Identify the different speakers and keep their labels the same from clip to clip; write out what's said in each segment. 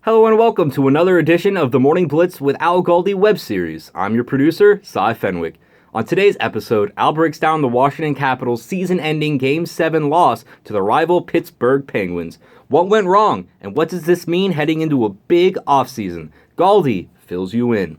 Speaker 1: Hello and welcome to another edition of the Morning Blitz with Al Galdi web series. I'm your producer, Cy Fenwick. On today's episode, Al breaks down the Washington Capitals' season-ending Game 7 loss to the rival Pittsburgh Penguins. What went wrong, and what does this mean heading into a big offseason? Galdi fills you in.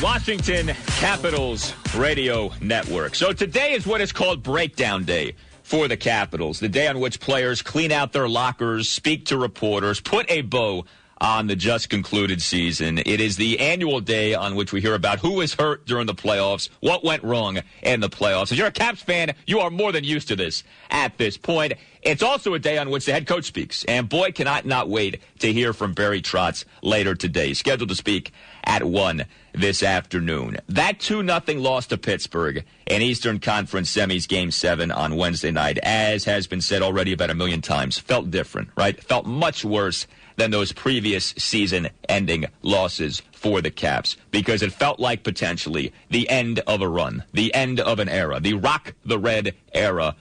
Speaker 2: Washington Capitals Radio Network. So today is what is called Breakdown Day for the Capitals, the day on which players clean out their lockers, speak to reporters, put a bow on the just concluded season. It is the annual day on which we hear about who was hurt during the playoffs, what went wrong in the playoffs. If you're a Caps fan, you are more than used to this at this point. It's also a day on which the head coach speaks, and boy, can I not wait to hear from Barry Trotz later today. He's scheduled to speak at 1 this afternoon. That 2-0 loss to Pittsburgh in Eastern Conference Semis Game 7 on Wednesday night, as has been said already about a million times, felt different, right? Felt much worse than those previous season-ending losses for the Caps, because it felt like potentially the end of a run, the end of an era. The Rock the Red era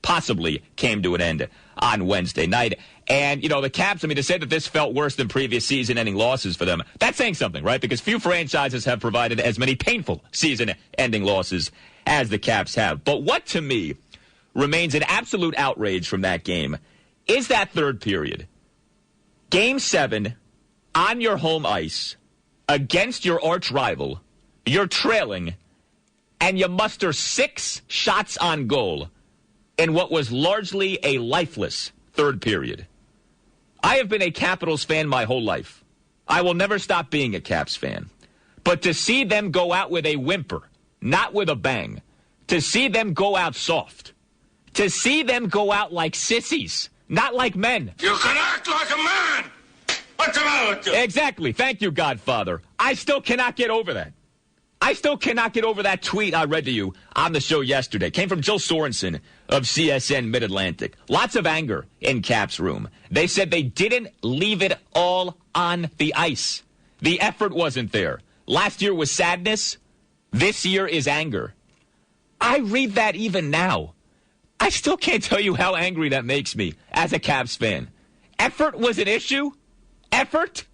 Speaker 2: possibly came to an end on Wednesday night. And, you know, the Caps, to say that this felt worse than previous season-ending losses for them, that's saying something, right? Because few franchises have provided as many painful season-ending losses as the Caps have. But what, to me, remains an absolute outrage from that game is that third period. Game 7, on your home ice, against your arch rival, you're trailing, and you muster 6 shots on goal in what was largely a lifeless third period. I have been a Capitals fan my whole life. I will never stop being a Caps fan. But to see them go out with a whimper, not with a bang, to see them go out soft, to see them go out like sissies, not like men.
Speaker 3: You can act like a man! What's the matter with you?
Speaker 2: Exactly. Thank you, Godfather. I still cannot get over that. I still cannot get over that tweet I read to you on the show yesterday. Came from Jill Sorensen of CSN Mid-Atlantic. Lots of anger in Caps room. They said they didn't leave it all on the ice. The effort wasn't there. Last year was sadness. This year is anger. I read that even now. I still can't tell you how angry that makes me as a Caps fan. Effort was an issue? Effort?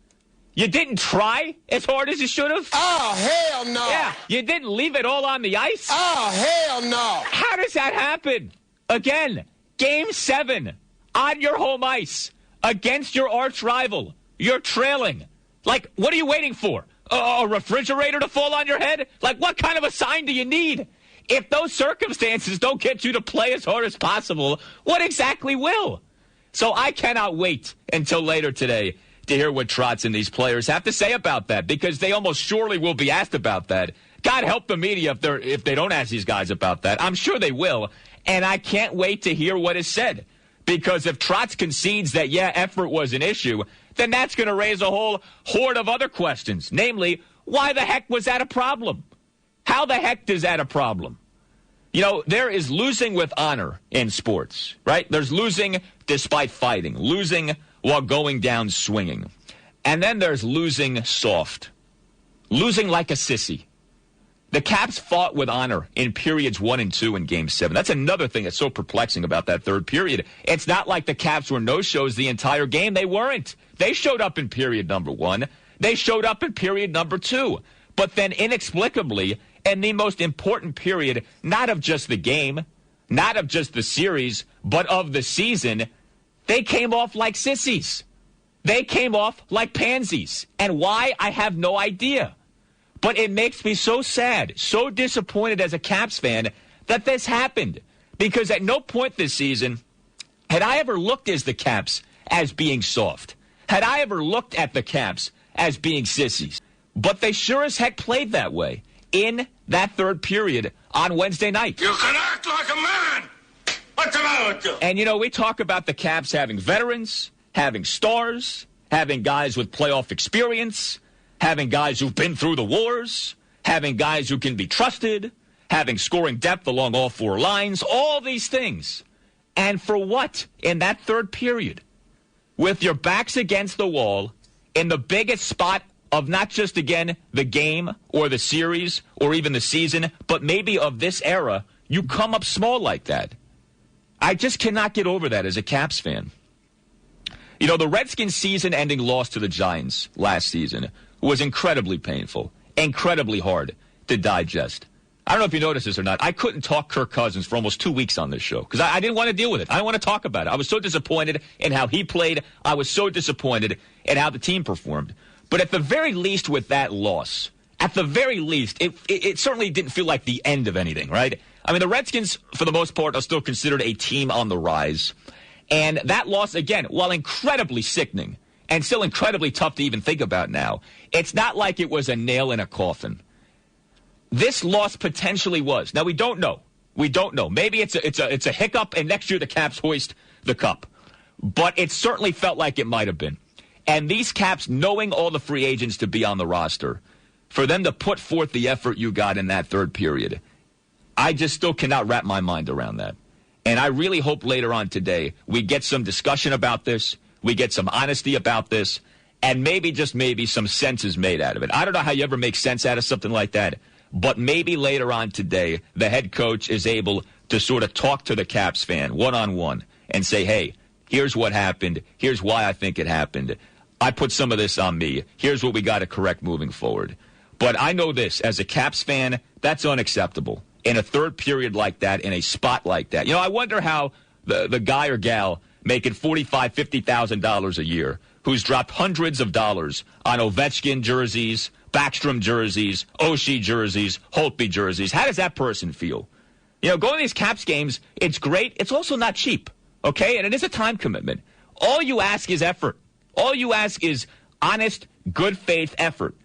Speaker 2: You didn't try as hard as you should have?
Speaker 3: Oh, hell no.
Speaker 2: Yeah, you didn't leave it all on the ice?
Speaker 3: Oh, hell no.
Speaker 2: How does that happen? Again, Game 7, on your home ice, against your arch rival. You're trailing. Like, what are you waiting for? A refrigerator to fall on your head? Like, what kind of a sign do you need? If those circumstances don't get you to play as hard as possible, what exactly will? So I cannot wait until later today to hear what Trotz and these players have to say about that, because they almost surely will be asked about that. God help the media if they don't ask these guys about that. I'm sure they will, and I can't wait to hear what is said, because if Trotz concedes that, yeah, effort was an issue, then that's going to raise a whole horde of other questions, namely, why the heck was that a problem? How the heck is that a problem? You know, there is losing with honor in sports, right? There's losing despite fighting, losing while going down swinging. And then there's losing soft, losing like a sissy. The Caps fought with honor in periods 1 and 2 in Game 7. That's another thing that's so perplexing about that third period. It's not like the Caps were no-shows the entire game. They weren't. They showed up in period number 1. They showed up in period number 2. But then inexplicably, in the most important period, not of just the game, not of just the series, but of the season, they came off like sissies. They came off like pansies. And why, I have no idea. But it makes me so sad, so disappointed as a Caps fan that this happened. Because at no point this season had I ever looked at the Caps as being soft. Had I ever looked at the Caps as being sissies. But they sure as heck played that way in that third period on Wednesday night.
Speaker 3: You can act like a man! What's the matter with you?
Speaker 2: And, you know, we talk about the Caps having veterans, having stars, having guys with playoff experience, having guys who've been through the wars, having guys who can be trusted, having scoring depth along all 4 lines, all these things. And for what in that third period? With your backs against the wall, in the biggest spot of not just, again, the game or the series or even the season, but maybe of this era, you come up small like that. I just cannot get over that as a Caps fan. You know, the Redskins' season-ending loss to the Giants last season was incredibly painful, incredibly hard to digest. I don't know if you noticed this or not. I couldn't talk Kirk Cousins for almost 2 weeks on this show because I didn't want to deal with it. I didn't want to talk about it. I was so disappointed in how he played. I was so disappointed in how the team performed. But at the very least with that loss, at the very least, it certainly didn't feel like the end of anything, right? I mean, the Redskins, for the most part, are still considered a team on the rise. And that loss, again, while incredibly sickening and still incredibly tough to even think about now, it's not like it was a nail in a coffin. This loss potentially was. Now, we don't know. We don't know. Maybe it's a hiccup, and next year the Caps hoist the cup. But it certainly felt like it might have been. And these Caps, knowing all the free agents to be on the roster, for them to put forth the effort you got in that third period, I just still cannot wrap my mind around that. And I really hope later on today we get some discussion about this, we get some honesty about this, and maybe, just maybe, some sense is made out of it. I don't know how you ever make sense out of something like that, but maybe later on today the head coach is able to sort of talk to the Caps fan one-on-one and say, hey, here's what happened, here's why I think it happened. I put some of this on me. Here's what we got to correct moving forward. But I know this, as a Caps fan, that's unacceptable. In a third period like that, in a spot like that. You know, I wonder how the guy or gal making $45,000, $50,000 a year, who's dropped hundreds of dollars on Ovechkin jerseys, Backstrom jerseys, Oshie jerseys, Holtby jerseys, how does that person feel? You know, going to these Caps games, it's great. It's also not cheap, okay? And it is a time commitment. All you ask is effort. All you ask is honest, good faith effort.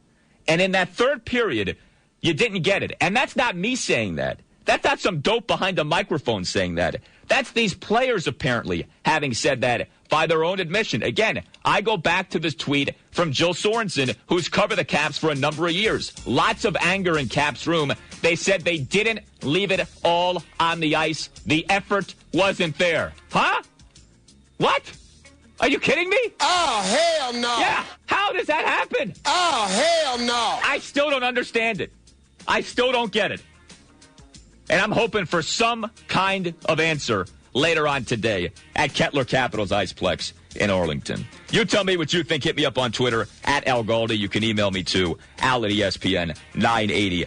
Speaker 2: And in that third period, you didn't get it. And that's not me saying that. That's not some dope behind a microphone saying that. That's these players apparently having said that by their own admission. Again, I go back to this tweet from Jill Sorensen, who's covered the Caps for a number of years. Lots of anger in Caps room. They said they didn't leave it all on the ice. The effort wasn't there. Huh? What? Are you kidding me?
Speaker 3: Oh, hell no.
Speaker 2: Yeah. How does that happen?
Speaker 3: Oh, hell no.
Speaker 2: I still don't understand it. I still don't get it. And I'm hoping for some kind of answer later on today at Kettler Capital's Iceplex in Arlington. You tell me what you think. Hit me up on Twitter at Al Galdi. You can email me too, al@ESPN980.com.